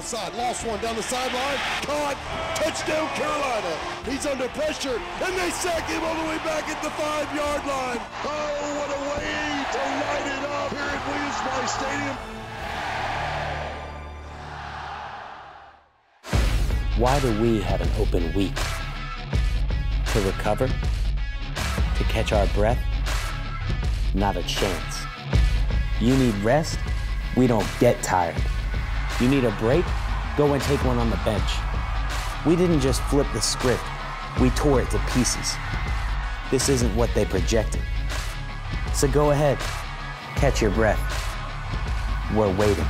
side, lost one down the sideline, caught, touchdown Carolina. He's under pressure, and they sack him all the way back at the 5-yard line. Oh, what a way to light it up here at Williams-Brice Stadium. Why do we have an open week? To recover? To catch our breath? Not a chance. You need rest? We don't get tired. You need a break? Go and take one on the bench. We didn't just flip the script, we tore it to pieces. This isn't what they projected. So go ahead, catch your breath. We're waiting.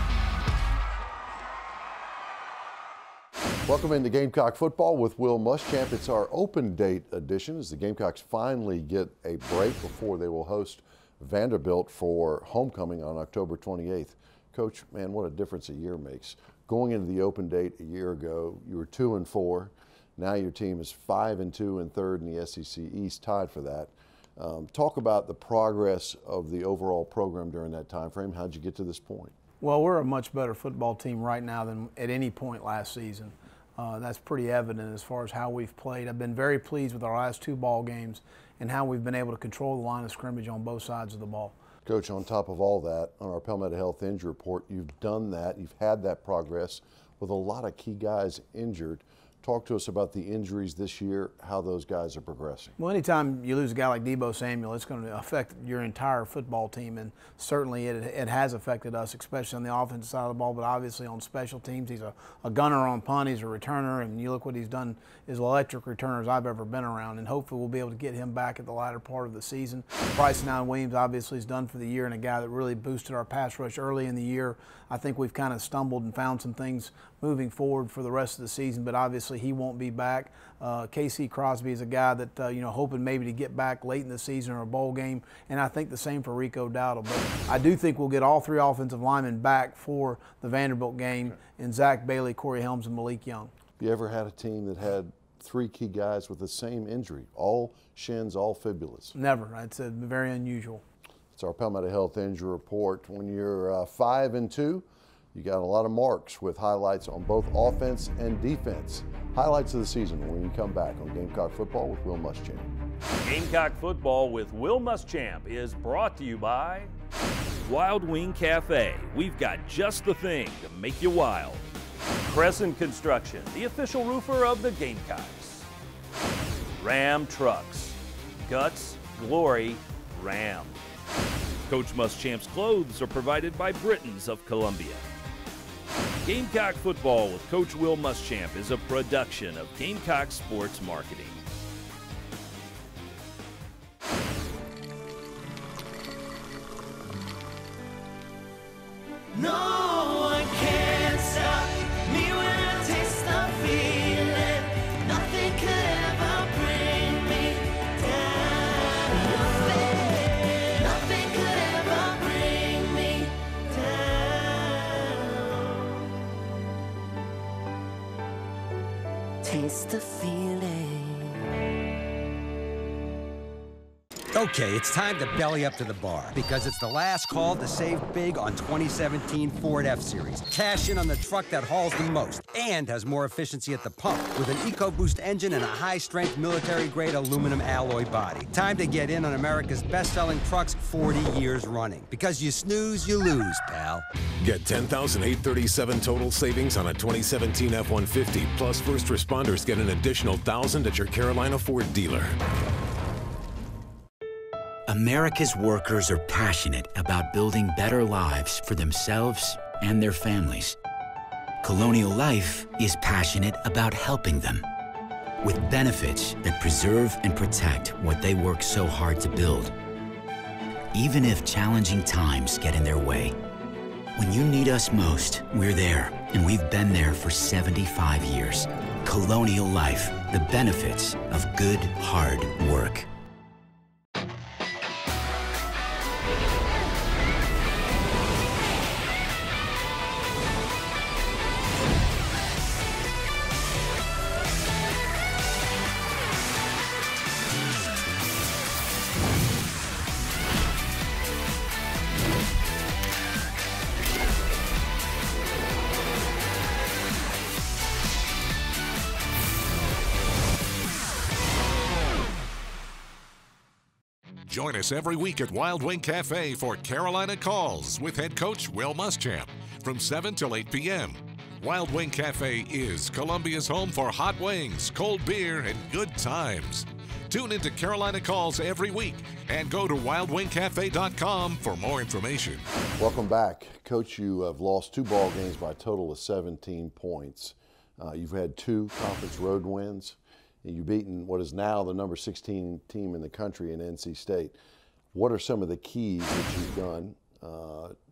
Welcome into Gamecock football with Will Muschamp. It's our open date edition as the Gamecocks finally get a break before they will host Vanderbilt for homecoming on October 28th. Coach, man, what a difference a year makes. Going into the open date a year ago, you were 2-4. Now your team is 5-2 and third in the SEC East, tied for that. Talk about the progress of the overall program during that time frame. How'd you get to this point? Well, we're a much better football team right now than at any point last season. That's pretty evident as far as how we've played. I've been very pleased with our last 2 ball games and how we've been able to control the line of scrimmage on both sides of the ball. Coach, on top of all that, on our Palmetto Health Injury Report, you've done that, you've had that progress with a lot of key guys injured. Talk to us about the injuries this year, how those guys are progressing. Well, anytime you lose a guy like Deebo Samuel, it's going to affect your entire football team, and certainly it has affected us, especially on the offensive side of the ball, but obviously on special teams. He's a gunner on punt, he's a returner, and you look what he's done, is electric returners I've ever been around, and hopefully we'll be able to get him back at the latter part of the season. Bryson Allen Williams obviously is done for the year, and a guy that really boosted our pass rush early in the year. I think we've kind of stumbled and found some things moving forward for the rest of the season, but obviously he won't be back. KC Crosby is a guy that, hoping maybe to get back late in the season or a bowl game, and I think the same for Rico Dowdle. But I do think we'll get all 3 offensive linemen back for the Vanderbilt game, in Zach Bailey, Corey Helms, and Malik Young. You ever had a team that had 3 key guys with the same injury, all shins, all fibulas? Never. It's very unusual. It's our Palmetto Health Injury Report. When you're 5-2, you got a lot of marks with highlights on both offense and defense. Highlights of the season when you come back on Gamecock Football with Will Muschamp. Gamecock Football with Will Muschamp is brought to you by Wild Wing Cafe. We've got just the thing to make you wild. Crescent Construction, the official roofer of the Gamecocks. Ram Trucks. Guts, glory, Ram. Coach Muschamp's clothes are provided by Britons of Columbia. Gamecock Football with Coach Will Muschamp is a production of Gamecock Sports Marketing. No one can stop me when I taste the feeling. Nothing could ever bring me down. Nothing could ever bring me down. Taste the feeling. Okay, it's time to belly up to the bar because it's the last call to save big on 2017 Ford F-Series. Cash in on the truck that hauls the most and has more efficiency at the pump with an EcoBoost engine and a high-strength military-grade aluminum alloy body. Time to get in on America's best-selling trucks 40 years running. Because you snooze, you lose, pal. Get $10,837 total savings on a 2017 F-150, plus first responders get an additional $1,000 at your Carolina Ford dealer. America's workers are passionate about building better lives for themselves and their families. Colonial Life is passionate about helping them with benefits that preserve and protect what they work so hard to build. Even if challenging times get in their way, when you need us most, we're there, and we've been there for 75 years. Colonial Life, the benefits of good, hard work. Join us every week at Wild Wing Cafe for Carolina Calls with head coach Will Muschamp from 7 till 8 p.m. Wild Wing Cafe is Columbia's home for hot wings, cold beer, and good times. Tune into Carolina Calls every week and go to wildwingcafe.com for more information. Welcome back. Coach, you have lost 2 ball games by a total of 17 points. You've had 2 conference road wins. You've beaten what is now the number 16 team in the country in NC State. What are some of the keys that you've done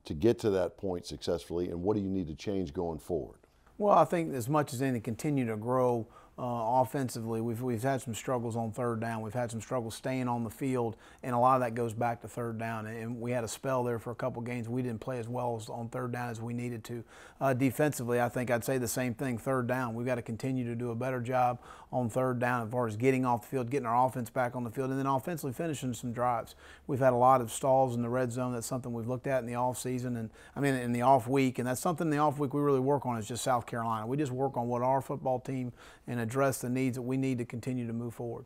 to get to that point successfully, and what do you need to change going forward? Well, I think as much as anything, continue to grow offensively. We've had some struggles on third down. We've had some struggles staying on the field, and a lot of that goes back to third down. And we had a spell there for a couple games. We didn't play as well on third down as we needed to. Defensively, I think I'd say the same thing. Third down, we've got to continue to do a better job on third down as far as getting off the field, getting our offense back on the field, and then offensively finishing some drives. We've had a lot of stalls in the red zone. That's something we've looked at in the off season, and in the off week, and that's something in the off week we really work on. Is just South Carolina. We just work on what our football team and address the needs that we need to continue to move forward.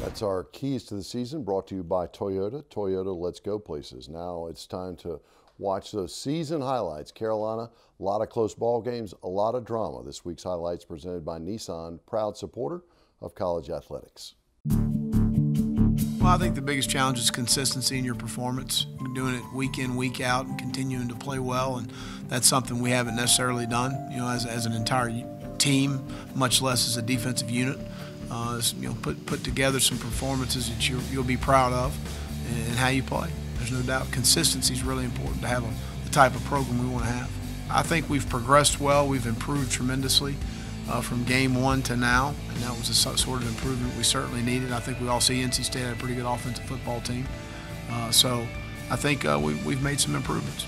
That's our keys to the season, brought to you by Toyota. Toyota, let's go places. Now it's time to watch those season highlights. Carolina, a lot of close ball games, a lot of drama. This week's highlights presented by Nissan, proud supporter of college athletics. Well, I think the biggest challenge is consistency in your performance. You're doing it week in, week out, and continuing to play well, and that's something we haven't necessarily done, as an entire team, much less as a defensive unit. Put together some performances that you'll be proud of and how you play. There's no doubt consistency is really important to have the type of program we want to have. I think we've progressed well. We've improved tremendously from game 1 to now, and that was a sort of improvement we certainly needed. I think we all see NC State had a pretty good offensive football team. So I think we've made some improvements.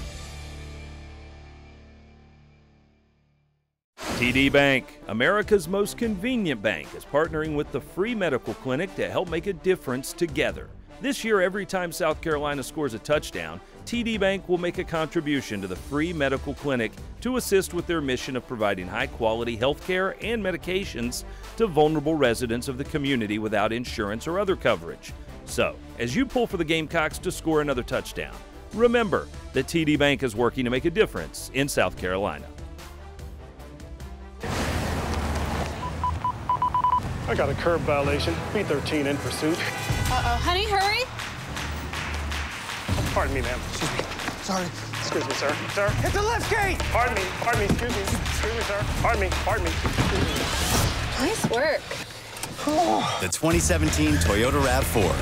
TD Bank, America's most convenient bank, is partnering with the free medical clinic to help make a difference together. This year, every time South Carolina scores a touchdown, TD Bank will make a contribution to the free medical clinic to assist with their mission of providing high-quality health care and medications to vulnerable residents of the community without insurance or other coverage. So, as you pull for the Gamecocks to score another touchdown, remember that TD Bank is working to make a difference in South Carolina. I got a curb violation. B13 in pursuit. Uh-oh. Honey, hurry. Pardon me, ma'am. Excuse me. Sorry. Excuse me, sir. Sir. Hit the left gate. Pardon me. Pardon me. Excuse me. Excuse me, sir. Pardon me. Pardon me. Nice work. The 2017 Toyota RAV4.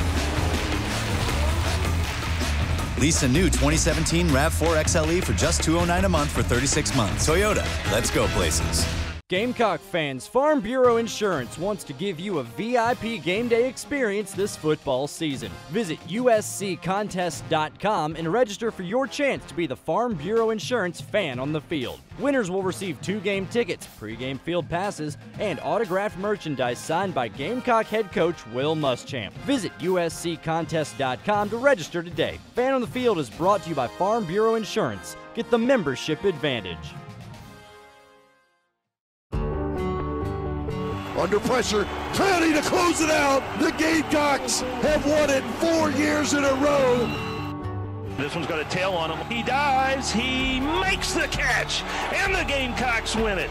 Lease a new 2017 RAV4 XLE for just $209 a month for 36 months. Toyota, let's go places. Gamecock fans, Farm Bureau Insurance wants to give you a VIP game day experience this football season. Visit usccontest.com and register for your chance to be the Farm Bureau Insurance fan on the field. Winners will receive 2 game tickets, pregame field passes, and autographed merchandise signed by Gamecock head coach Will Muschamp. Visit usccontest.com to register today. Fan on the Field is brought to you by Farm Bureau Insurance. Get the membership advantage. Under pressure, trying to close it out. The Gamecocks have won it 4 years in a row. This one's got a tail on him. He dives, he makes the catch, and the Gamecocks win it.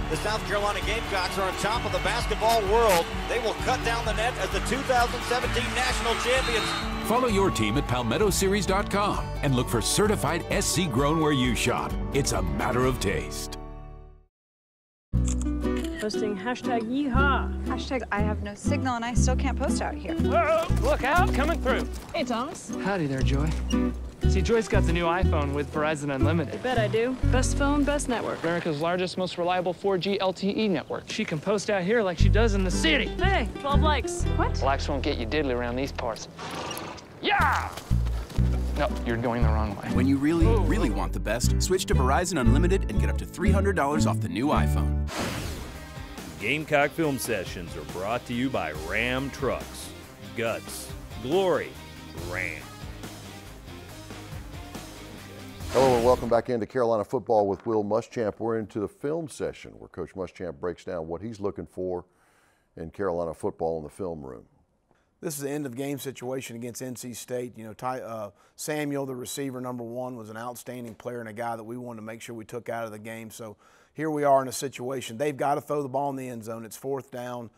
The South Carolina Gamecocks are on top of the basketball world. They will cut down the net as the 2017 national champions. Follow your team at PalmettoSeries.com and look for certified SC grown where you shop. It's a matter of taste. Posting hashtag yeehaw. Hashtag I have no signal and I still can't post out here. Whoa, look out, coming through. Hey, Thomas. Howdy there, Joy. See, Joy's got the new iPhone with Verizon Unlimited. I bet I do. Best phone, best network. America's largest, most reliable 4G LTE network. She can post out here like she does in the city. Hey, 12 likes. What? Likes won't get you diddly around these parts. Yeah! No, you're going the wrong way. When you really want the best, switch to Verizon Unlimited and get up to $300 off the new iPhone. Gamecock Film Sessions are brought to you by Ram Trucks. Guts, glory, Ram. Hello and welcome back into Carolina football with Will Muschamp. We're into the film session where Coach Muschamp breaks down what he's looking for in Carolina football in the film room. this is the end of game situation against NC State. You know, Samuel, the receiver #1, was an outstanding player and a guy that we wanted to make sure we took out of the game. So here we are in a situation. They've got to throw the ball in the end zone. It's 4th down.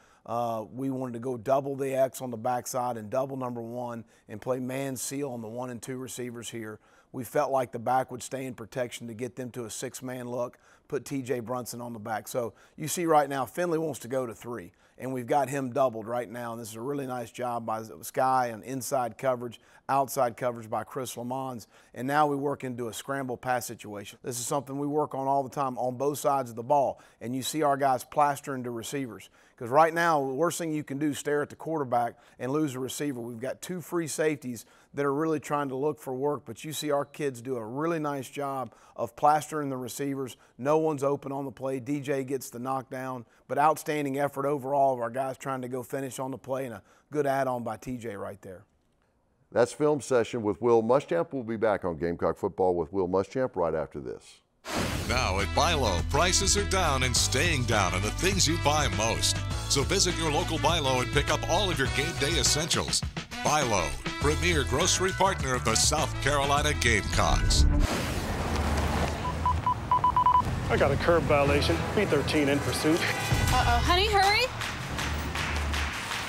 We wanted to go double the X on the backside and double #1 and play man seal on the 1 and 2 receivers here. We felt like the back would stay in protection to get them to a 6-man look, put T.J. Brunson on the back. So you see right now, Finley wants to go to 3, and we've got him doubled right now. And this is a really nice job by Sky on inside coverage, outside coverage by Chris Lamons. And now we work into a scramble pass situation. This is something we work on all the time on both sides of the ball. And you see our guys plastering to receivers. Because right now, the worst thing you can do is stare at the quarterback and lose a receiver. We've got 2 free safeties that are really trying to look for work, but you see our kids do a really nice job of plastering the receivers. No one's open on the play. DJ gets the knockdown, but outstanding effort overall of our guys trying to go finish on the play, and a good add-on by TJ right there. That's Film Session with Will Muschamp. We'll be back on Gamecock Football with Will Muschamp right after this. Now at Buy Low, prices are down and staying down on the things you buy most. So visit your local Buy Low and pick up all of your game day essentials. Buy Low, premier grocery partner of the South Carolina Gamecocks. I got a curb violation, B13 in pursuit. Uh-oh, honey, hurry.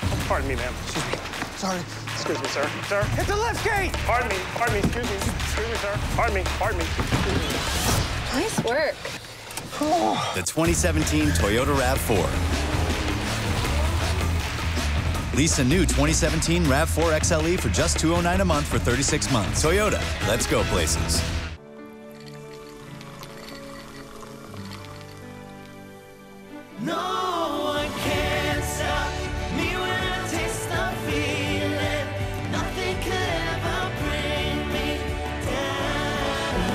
Oh, pardon me, ma'am. Excuse me. Sorry. Excuse me, sir. Sir. Hit the lift gate! Pardon me, excuse me. Excuse me, sir. Pardon me. Nice work. The 2017 Toyota RAV4. Lease a new 2017 RAV4 XLE for just $209 a month for 36 months. Toyota, let's go places. No one can stop me when I taste the feeling. Nothing could ever bring me down.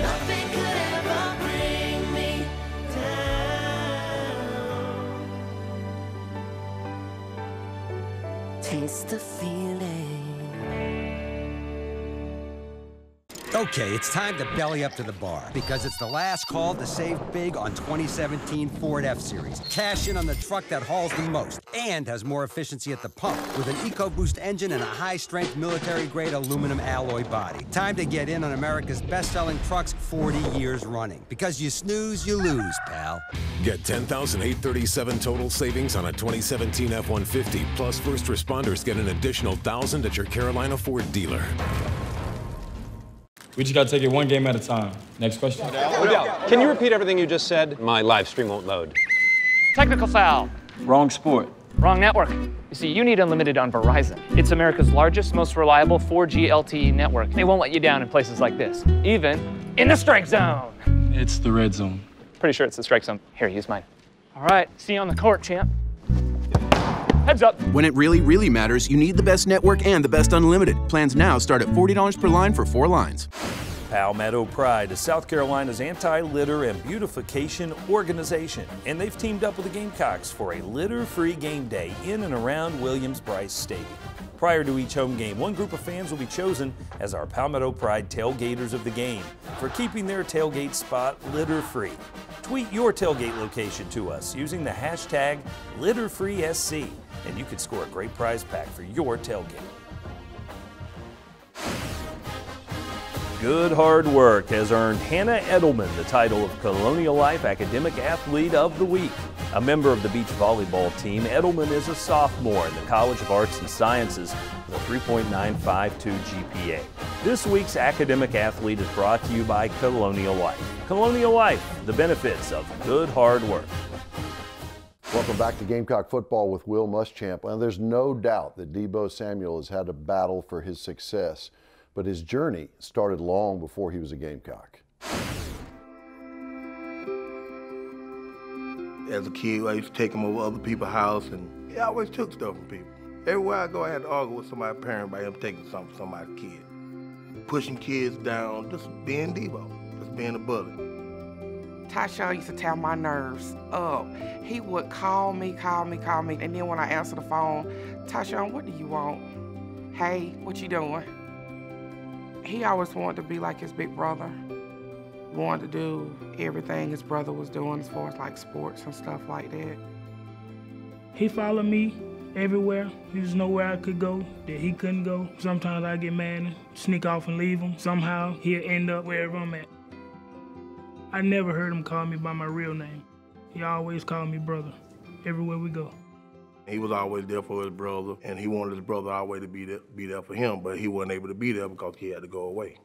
Nothing could ever bring me down. Taste the feeling. Okay, it's time to belly up to the bar because it's the last call to save big on 2017 Ford F-Series. Cash in on the truck that hauls the most and has more efficiency at the pump with an EcoBoost engine and a high-strength military-grade aluminum alloy body. Time to get in on America's best-selling trucks 40 years running because you snooze, you lose, pal. Get $10,837 total savings on a 2017 F-150, plus first responders get an additional $1,000 at your Carolina Ford dealer. We just got to take it one game at a time. Next question. Can you repeat everything you just said? My live stream won't load. Technical foul. Wrong sport. Wrong network. You see, you need unlimited on Verizon. It's America's largest, most reliable 4G LTE network. They won't let you down in places like this, even in the strike zone. It's the red zone. Pretty sure it's the strike zone. Here, use mine. All right, see you on the court, champ. Heads up. When it really, really matters, you need the best network and the best unlimited. Plans now start at $40 per line for 4 lines. Palmetto Pride is South Carolina's anti-litter and beautification organization, and they've teamed up with the Gamecocks for a litter-free game day in and around Williams-Brice Stadium. Prior to each home game, one group of fans will be chosen as our Palmetto Pride tailgaters of the game for keeping their tailgate spot litter-free. Tweet your tailgate location to us using the hashtag LitterFreeSC, and you could score a great prize pack for your tailgate. Good hard work has earned Hannah Edelman the title of Colonial Life Academic Athlete of the Week. A member of the beach volleyball team, Edelman is a sophomore in the College of Arts and Sciences with a 3.952 GPA. This week's Academic Athlete is brought to you by Colonial Life. Colonial Life, the benefits of good hard work. Welcome back to Gamecock Football with Will Muschamp. Well, there's no doubt that Deebo Samuel has had a battle for his success, but his journey started long before he was a Gamecock. As a kid, I used to take him over other people's house, and he always took stuff from people. Everywhere I go, I had to argue with somebody's parent by him taking something from somebody's kid. Pushing kids down, just being Deebo, just being a bully. Tyshawn used to tear my nerves up. He would call me, and then when I answer the phone, Tyshawn, what do you want? Hey, what you doing? He always wanted to be like his big brother. Wanted to do everything his brother was doing as far as like sports and stuff like that. He followed me everywhere. There's nowhere I could go that he couldn't go. Sometimes I get mad and sneak off and leave him. Somehow he'll end up wherever I'm at. I never heard him call me by my real name. He always called me brother, everywhere we go. He was always there for his brother, and he wanted his brother always to be there for him, but he wasn't able to be there because he had to go away.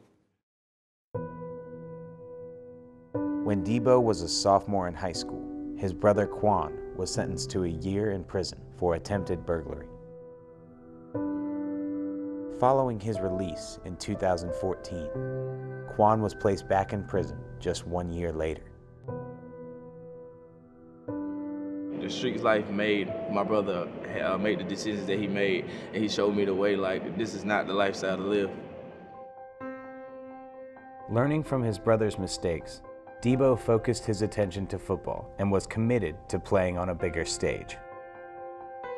When Debo was a sophomore in high school, his brother Quan was sentenced to a year in prison for attempted burglary. Following his release in 2014, Quan was placed back in prison just 1 year later. The streets life made my brother make the decisions that he made, and he showed me the way, like, this is not the lifestyle to live. Learning from his brother's mistakes, Debo focused his attention to football and was committed to playing on a bigger stage.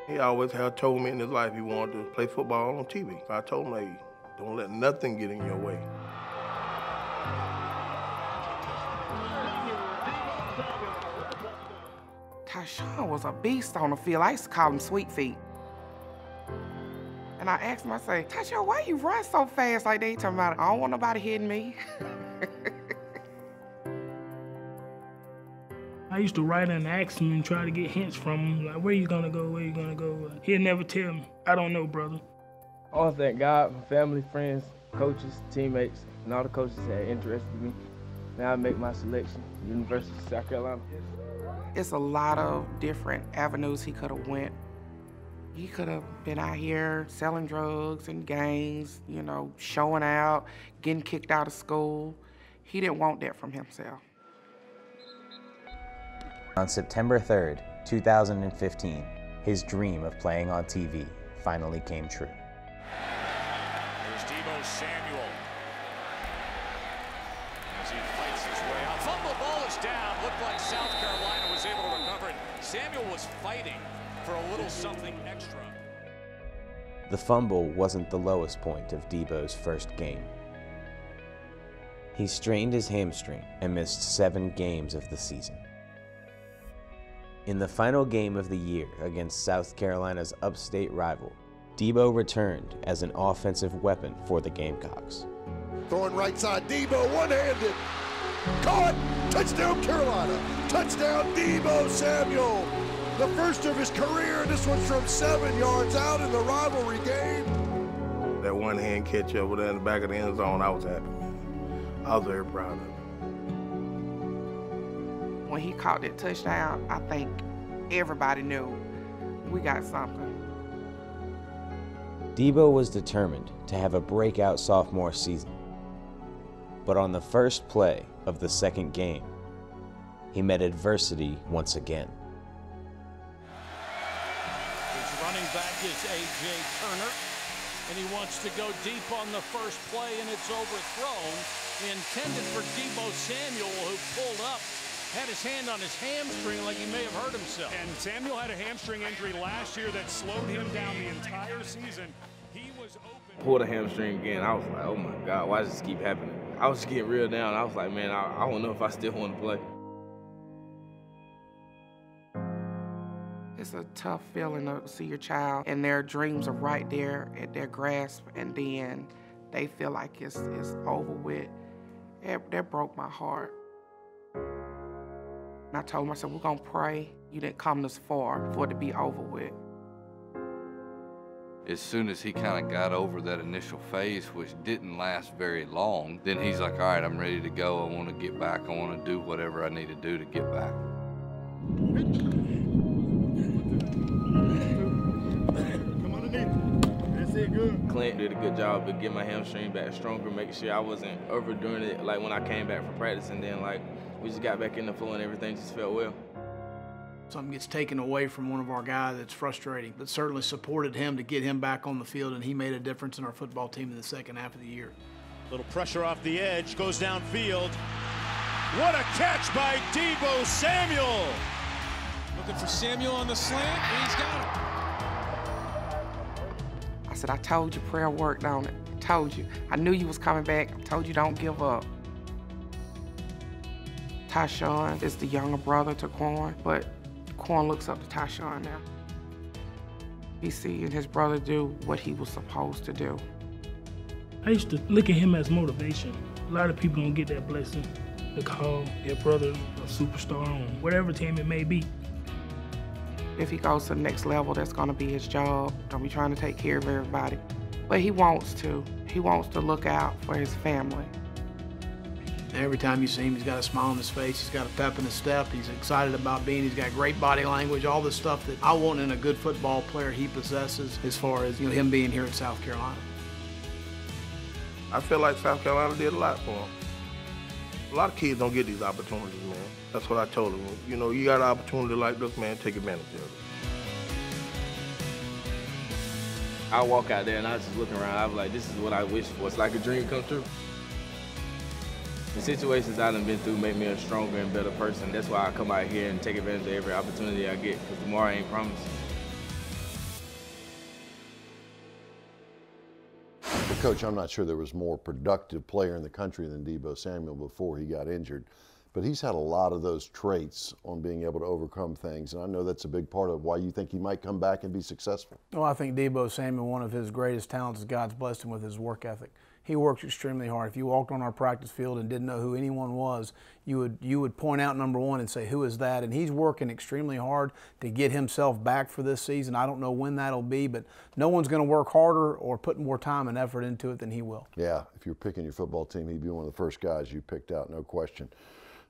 He always had told me in his life he wanted to play football on TV. I told him, hey, don't let nothing get in your way. Tyshawn was a beast on the field. I used to call him Sweet Feet. And I asked him, I say, Tyshawn, why you run so fast like they talking about? I don't want nobody hitting me. I used to write and ask him and try to get hints from him, like, where you gonna go, where you gonna go? He'd never tell me. I don't know, brother. I want to thank God, my family, friends, coaches, teammates, and all the coaches that had interested in me. Now I make my selection, University of South Carolina. It's a lot of different avenues he could have went. He could have been out here selling drugs and gangs, you know, showing out, getting kicked out of school. He didn't want that from himself. On September 3rd, 2015, his dream of playing on TV finally came true. Here's Deebo Samuel as he fights his way out. Fumble, ball is down. Looked like South Carolina was able to recover it. Samuel was fighting for a little something extra. The fumble wasn't the lowest point of Debo's first game. He strained his hamstring and missed 7 games of the season. In the final game of the year against South Carolina's upstate rival, Debo returned as an offensive weapon for the Gamecocks. Throwing right side, Debo one-handed. Caught! Touchdown Carolina! Touchdown Debo Samuel! The first of his career, this one's from 7 yards out in the rivalry game. That one-hand catch over there in the back of the end zone, I was happy. I was very proud of him. When he caught that touchdown, I think everybody knew we got something. Debo was determined to have a breakout sophomore season. But on the first play of the second game, he met adversity once again. His running back is A.J. Turner, and he wants to go deep on the first play, and it's overthrown. Intended for Deebo Samuel, who pulled up, had his hand on his hamstring like he may have hurt himself. And Samuel had a hamstring injury last year that slowed him down the entire season. He was open. Pulled a hamstring again. I was like, oh my God, why does this keep happening? I was just getting real down. I was like, man, I don't know if I still want to play. It's a tough feeling to see your child and their dreams are right there at their grasp, and then they feel like it's over with. That broke my heart. And I told him, I said, we're gonna pray. You didn't come this far for it to be over with. As soon as he kind of got over that initial phase, which didn't last very long, then he's like, all right, I'm ready to go. I want to get back. I want to do whatever I need to do to get back. Come underneath. That's it, good. Clint did a good job of getting my hamstring back stronger, making sure I wasn't overdoing it like when I came back from practice, and then like we just got back in the flow and everything just felt well. Something gets taken away from one of our guys, that's frustrating, but certainly supported him to get him back on the field, and he made a difference in our football team in the second half of the year. Little pressure off the edge, goes downfield. What a catch by Deebo Samuel! Looking for Samuel on the slant, and he's got it. I said, I told you prayer worked on it. I told you. I knew you was coming back. I told you don't give up. Tyshawn is the younger brother to Quan, but Quan looks up to Tyshawn now. He's seeing his brother do what he was supposed to do. I used to look at him as motivation. A lot of people don't get that blessing to call their brother a superstar on whatever team it may be. If he goes to the next level, that's gonna be his job. Don't be trying to take care of everybody. But he wants to. He wants to look out for his family. Every time you see him, he's got a smile on his face, he's got a pep in his step, he's excited about being, he's got great body language, all the stuff that I want in a good football player he possesses as far as him being here in South Carolina. I feel like South Carolina did a lot for him. A lot of kids don't get these opportunities, man. That's what I told them. You got an opportunity like this, man, take advantage of it. I walk out there and I was just looking around, I was like, this is what I wish for. It's like a dream come true. The situations I done been through make me a stronger and better person. That's why I come out here and take advantage of every opportunity I get, because tomorrow ain't promised. Well, Coach, I'm not sure there was more productive player in the country than Deebo Samuel before he got injured, but he's had a lot of those traits on being able to overcome things, and I know that's a big part of why you think he might come back and be successful. Well, I think Deebo Samuel, one of his greatest talents is God's blessed him with his work ethic. He works extremely hard. If you walked on our practice field and didn't know who anyone was, you would point out number one and say, who is that? And he's working extremely hard to get himself back for this season. I don't know when that'll be, but no one's going to work harder or put more time and effort into it than he will. Yeah, if you're picking your football team, he'd be one of the first guys you picked out, no question.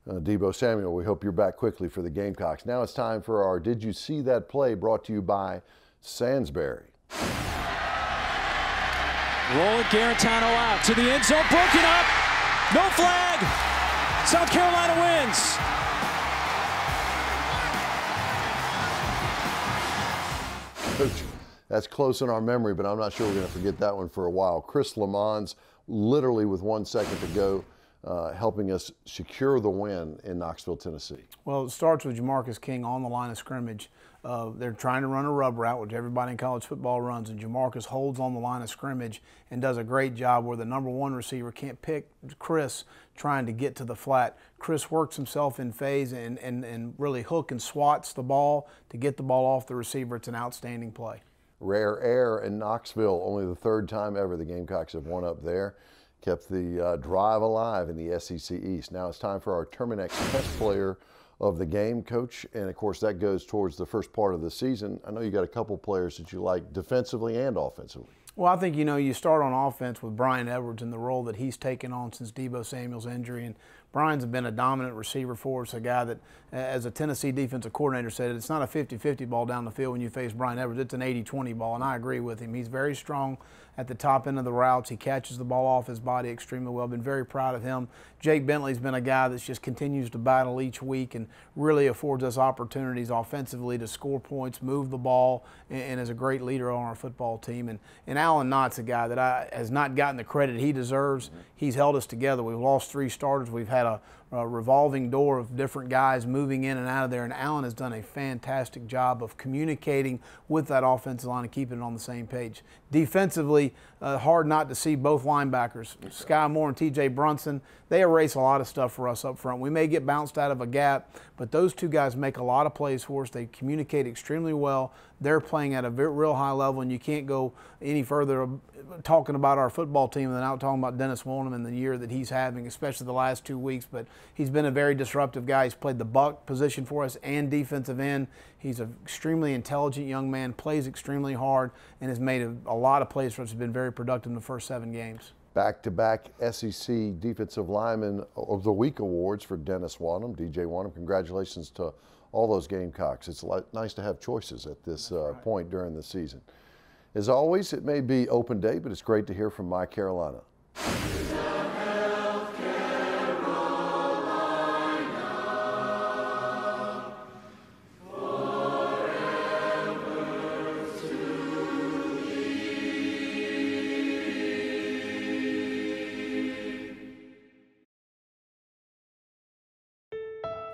Deebo Samuel, we hope you're back quickly for the Gamecocks. Now it's time for our Did You See That Play, brought to you by Sansbury. Rolling Garantano out to the end zone, broken up, no flag, South Carolina wins. Coach, that's close in our memory, but I'm not sure we're going to forget that one for a while. Chris Lamons, literally with 1 second to go, helping us secure the win in Knoxville, Tennessee. Well, it starts with Jamarcus King on the line of scrimmage. They're trying to run a rub route, which everybody in college football runs, and Jamarcus holds on the line of scrimmage and does a great job where the number one receiver can't pick Chris trying to get to the flat. Chris works himself in phase and really hook and swats the ball to get the ball off the receiver. It's an outstanding play. Rare air in Knoxville, only the third time ever the Gamecocks have won up there. Kept the drive alive in the SEC East. Now it's time for our Terminex Test Player of the Game, Coach, and of course that goes towards the first part of the season. I know you got a couple players that you like defensively and offensively. Well, I think, you start on offense with Brian Edwards and the role that he's taken on since Deebo Samuel's injury. And Brian's been a dominant receiver for us, a guy that, as a Tennessee defensive coordinator said, it's not a 50-50 ball down the field when you face Brian Edwards. It's an 80-20 ball, and I agree with him. He's very strong at the top end of the routes. He catches the ball off his body extremely well. Been very proud of him. Jake Bentley's been a guy that just continues to battle each week and really affords us opportunities offensively to score points, move the ball, and is a great leader on our football team. And Alan Knott's a guy that has not gotten the credit he deserves. He's held us together. We've lost 3 starters. We've had a revolving door of different guys moving in and out of there, and Allen has done a fantastic job of communicating with that offensive line and keeping it on the same page. Defensively, hard not to see both linebackers, Sky Moore and T.J. Brunson. They erase a lot of stuff for us up front. We may get bounced out of a gap, but those two guys make a lot of plays for us. They communicate extremely well. They're playing at a real high level, and you can't go any further talking about our football team than out talking about Dennis Wollman and the year that he's having, especially the last 2 weeks. But he's been a very disruptive guy. He's played the buck position for us and defensive end. He's an extremely intelligent young man, plays extremely hard, and has made a lot of plays for us. He's been very productive in the first 7 games. Back-to-back SEC Defensive Lineman of the Week awards for Dennis Wanham, DJ Wanham. Congratulations to all those Gamecocks. It's nice to have choices at this point during the season. As always, it may be open day, but it's great to hear from My Carolina.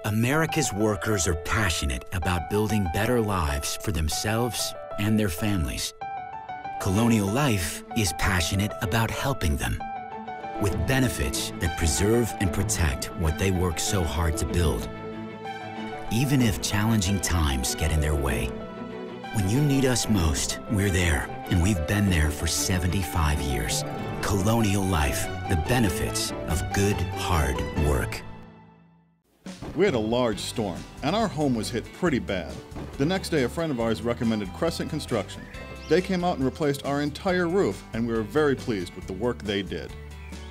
America's workers are passionate about building better lives for themselves and their families. Colonial Life is passionate about helping them with benefits that preserve and protect what they work so hard to build. Even if challenging times get in their way, when When you need us most, we're there, and we've been there for 75 years. Colonial Life, the benefits of good, hard work. We had a large storm, and our home was hit pretty bad. The next day, a friend of ours recommended Crescent Construction. They came out and replaced our entire roof, and we were very pleased with the work they did.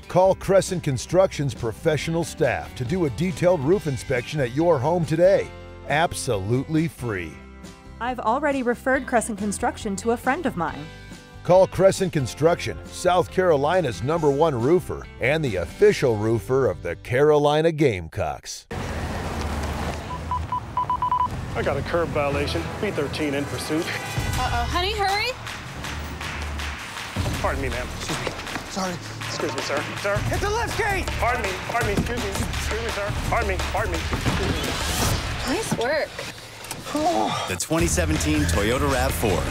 Call Crescent Construction's professional staff to do a detailed roof inspection at your home today. Absolutely free. I've already referred Crescent Construction to a friend of mine. Call Crescent Construction, South Carolina's #1 roofer and the official roofer of the Carolina Gamecocks. I got a curb violation. B13 in pursuit. Uh-oh. Honey, hurry. Pardon me, ma'am. Excuse me. Sorry. Excuse me, sir. Sir, hit the lift gate! Pardon me, excuse me. Excuse me, sir. Pardon me, excuse me. Nice work. The 2017 Toyota RAV4.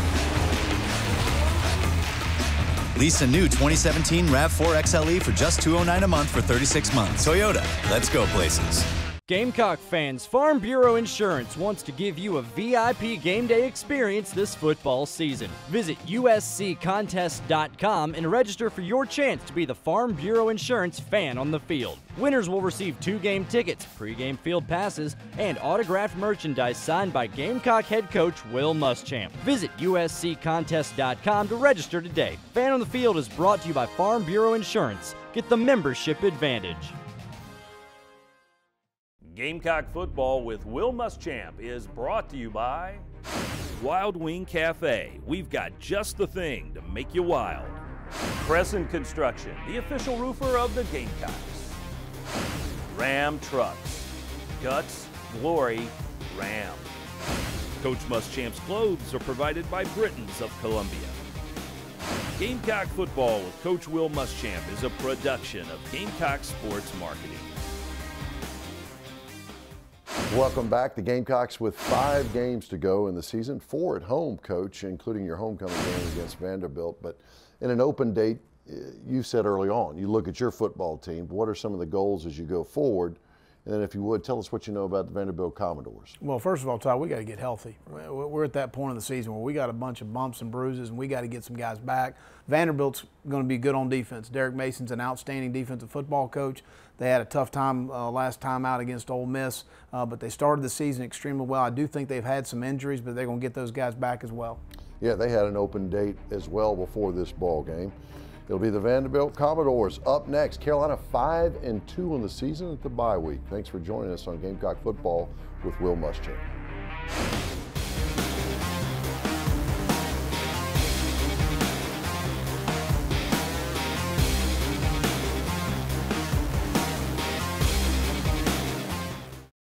Lease a new 2017 RAV4 XLE for just $209 a month for 36 months. Toyota, let's go places. Gamecock fans, Farm Bureau Insurance wants to give you a VIP game day experience this football season. Visit usccontest.com and register for your chance to be the Farm Bureau Insurance fan on the field. Winners will receive 2 game tickets, pregame field passes, and autographed merchandise signed by Gamecock head coach Will Muschamp. Visit usccontest.com to register today. Fan on the Field is brought to you by Farm Bureau Insurance. Get the membership advantage. Gamecock Football with Will Muschamp is brought to you by Wild Wing Cafe. We've got just the thing to make you wild. Crescent Construction, the official roofer of the Gamecocks. Ram Trucks. Guts, glory, Ram. Coach Muschamp's clothes are provided by Britons of Columbia. Gamecock Football with Coach Will Muschamp is a production of Gamecock Sports Marketing. Welcome back. The Gamecocks with 5 games to go in the season, 4 at home, Coach, including your homecoming game against Vanderbilt. But in an open date, you said early on, you look at your football team. What are some of the goals as you go forward? And then if you would, tell us what you know about the Vanderbilt Commodores. Well, first of all, Todd, we got to get healthy. We're at that point of the season where we got a bunch of bumps and bruises, and we got to get some guys back. Vanderbilt's going to be good on defense. Derek Mason's an outstanding defensive football coach. They had a tough time last time out against Ole Miss, but they started the season extremely well. I do think they've had some injuries, but they're going to get those guys back as well. Yeah, they had an open date as well before this ball game. It'll be the Vanderbilt Commodores up next. Carolina 5-2 on the season at the bye week. Thanks for joining us on Gamecock Football with Will Muschamp.